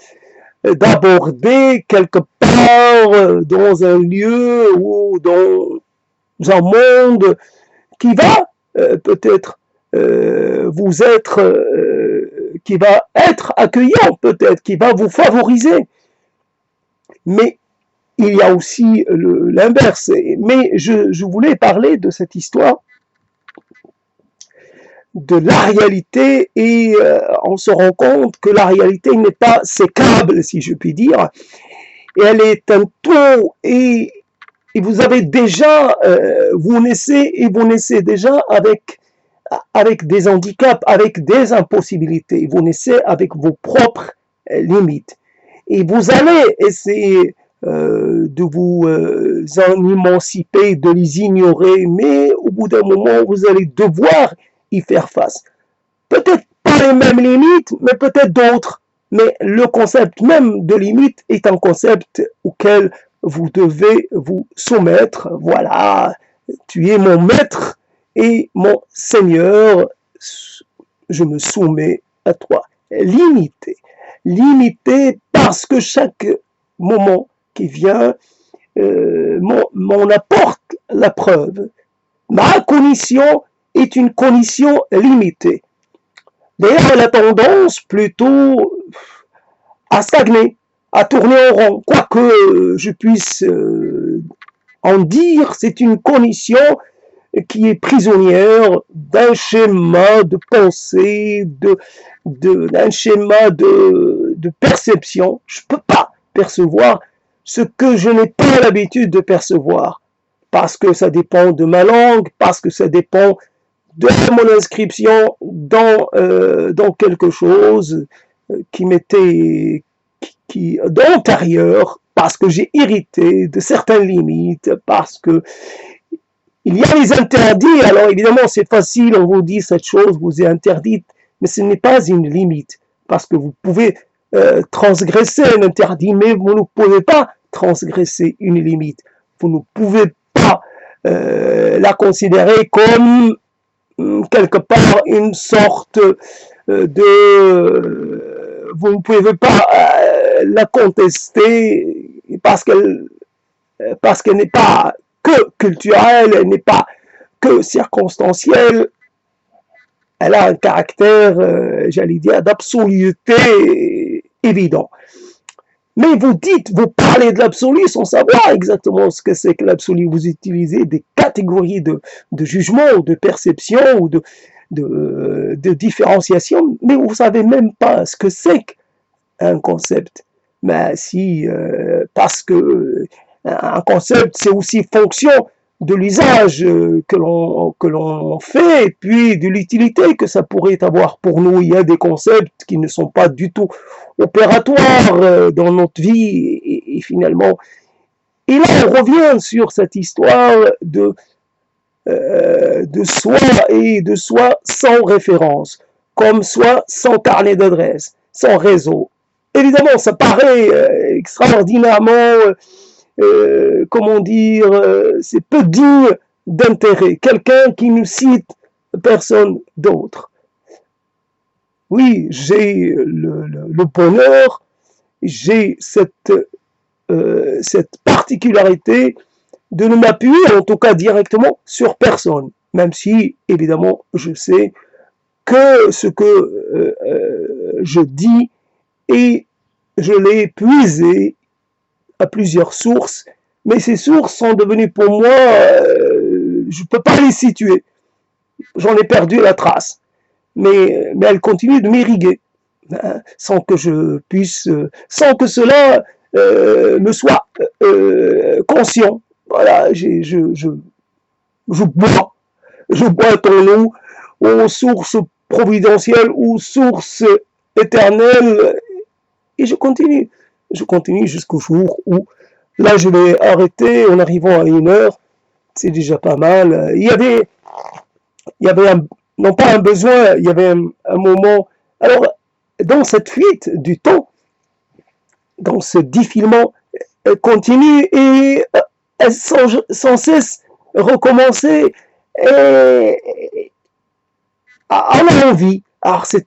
[SPEAKER 1] d'aborder quelque part dans un lieu ou dans un monde qui va peut-être vous être, qui va être accueillant peut-être, qui va vous favoriser. Mais il y a aussi l'inverse. Mais je voulais parler de cette histoire de la réalité et on se rend compte que la réalité n'est pas sécable, si je puis dire, et elle est un tout et vous avez déjà, vous naissez déjà avec des handicaps, avec des impossibilités, vous naissez avec vos propres limites et vous allez essayer de vous en émanciper, de les ignorer, mais au bout d'un moment, vous allez devoir y faire face. Peut-être pas les mêmes limites, mais peut-être d'autres. Mais le concept même de limite est un concept auquel vous devez vous soumettre. Voilà, tu es mon maître et mon Seigneur, je me soumets à toi. Limité parce que chaque moment qui vient m'en apporte la preuve. Ma cognition est une cognition limitée. D'ailleurs, elle a tendance plutôt à stagner, à tourner en rond. Quoi que je puisse en dire, c'est une cognition qui est prisonnière d'un schéma de pensée, d'un schéma de perception. Je ne peux pas percevoir ce que je n'ai pas l'habitude de percevoir, parce que ça dépend de ma langue, parce que ça dépend de mon inscription dans quelque chose qui m'était d'antérieur, parce que j'ai hérité de certaines limites, parce que il y a les interdits. Alors évidemment, c'est facile, on vous dit cette chose vous est interdite, mais ce n'est pas une limite, parce que vous pouvez transgresser un interdit, mais vous ne pouvez pas transgresser une limite. Vous ne pouvez pas la considérer comme quelque part une sorte de... vous ne pouvez pas la contester parce qu'elle n'est pas que culturelle, elle n'est pas que circonstancielle, elle a un caractère, j'allais dire, d'absoluité évident. Mais vous parlez de l'absolu sans savoir exactement ce que c'est que l'absolu. Vous utilisez des catégories de jugement ou de perception ou de différenciation, mais vous ne savez même pas ce que c'est qu'un concept. Mais si, parce que un concept, c'est aussi fonction de l'usage que l'on fait, et puis de l'utilité que ça pourrait avoir pour nous. Il y a des concepts qui ne sont pas du tout opératoires dans notre vie, et finalement. Et là, on revient sur cette histoire de soi et de soi sans référence, comme soi sans carnet d'adresse, sans réseau. Évidemment, ça paraît extraordinairement comment dire, c'est peu digne d'intérêt. Quelqu'un qui ne cite personne d'autre. Oui, j'ai le bonheur, j'ai cette particularité de ne m'appuyer, en tout cas directement, sur personne. Même si, évidemment, je sais que ce que je dis, et je l'ai puisé à plusieurs sources, mais ces sources sont devenues pour moi, je ne peux pas les situer. J'en ai perdu la trace. Mais elles continuent de m'irriguer, hein, sans que je puisse, sans que cela me soit conscient. Voilà, je bois ton eau aux sources providentielles ou sources éternelles, et je continue jusqu'au jour où, là je vais arrêter en arrivant à 1 heure, c'est déjà pas mal. Il y avait non pas un besoin, il y avait un moment. Alors, dans cette fuite du temps, dans ce défilement continu et sans cesse recommencer, et on a envie. Alors c'est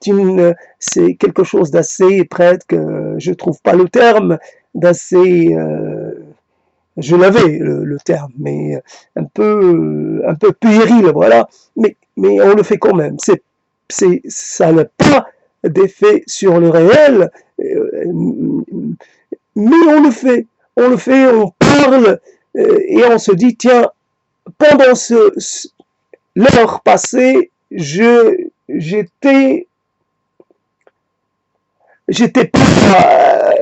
[SPEAKER 1] quelque chose d'assez presque, je trouve pas le terme, d'assez, je l'avais le terme, mais un peu puéril, voilà. Mais on le fait quand même. Ça n'a pas d'effet sur le réel, mais on le fait, on parle, et on se dit tiens, pendant l'heure passée, j'étais pas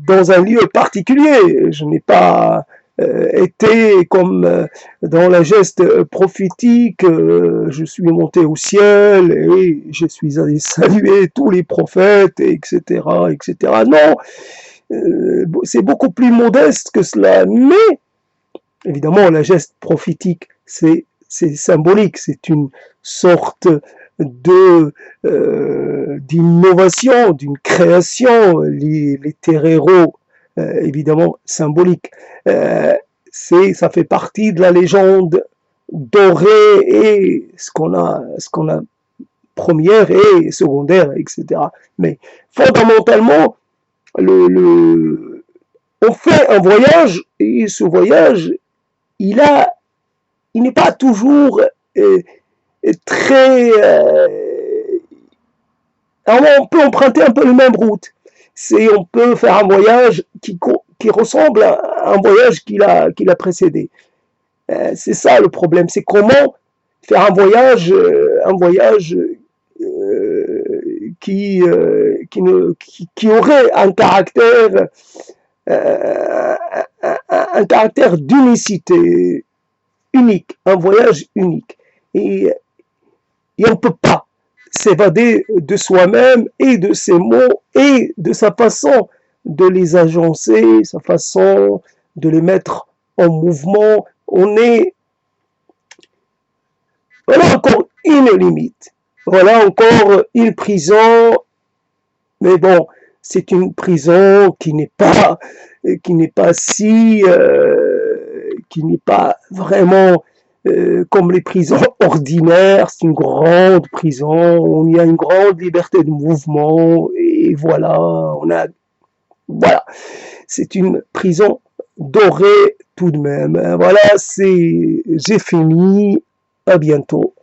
[SPEAKER 1] dans un lieu particulier. Je n'ai pas été comme dans la geste prophétique, je suis monté au ciel et je suis allé saluer tous les prophètes, etc., etc. Non, c'est beaucoup plus modeste que cela, mais évidemment, la geste prophétique, c'est symbolique, c'est une sorte d'innovation, d'une création, les terreros, évidemment symboliques. Ça fait partie de la légende dorée et ce qu'on a première et secondaire, etc. Mais fondamentalement, on fait un voyage et ce voyage, il a, il n'est pas toujours très... alors on peut emprunter un peu la même route. On peut faire un voyage qui ressemble à un voyage qu'il a précédé. C'est ça le problème, c'est comment faire un voyage qui aurait un caractère d'unicité, unique, un voyage unique. Et on ne peut pas s'évader de soi-même et de ses mots et de sa façon de les agencer, sa façon de les mettre en mouvement. Voilà encore une limite. Voilà encore une prison. Mais bon, c'est une prison qui n'est pas vraiment comme les prisons ordinaires. C'est une grande prison où il y a une grande liberté de mouvement et voilà, c'est une prison dorée tout de même. Voilà, j'ai fini. À bientôt.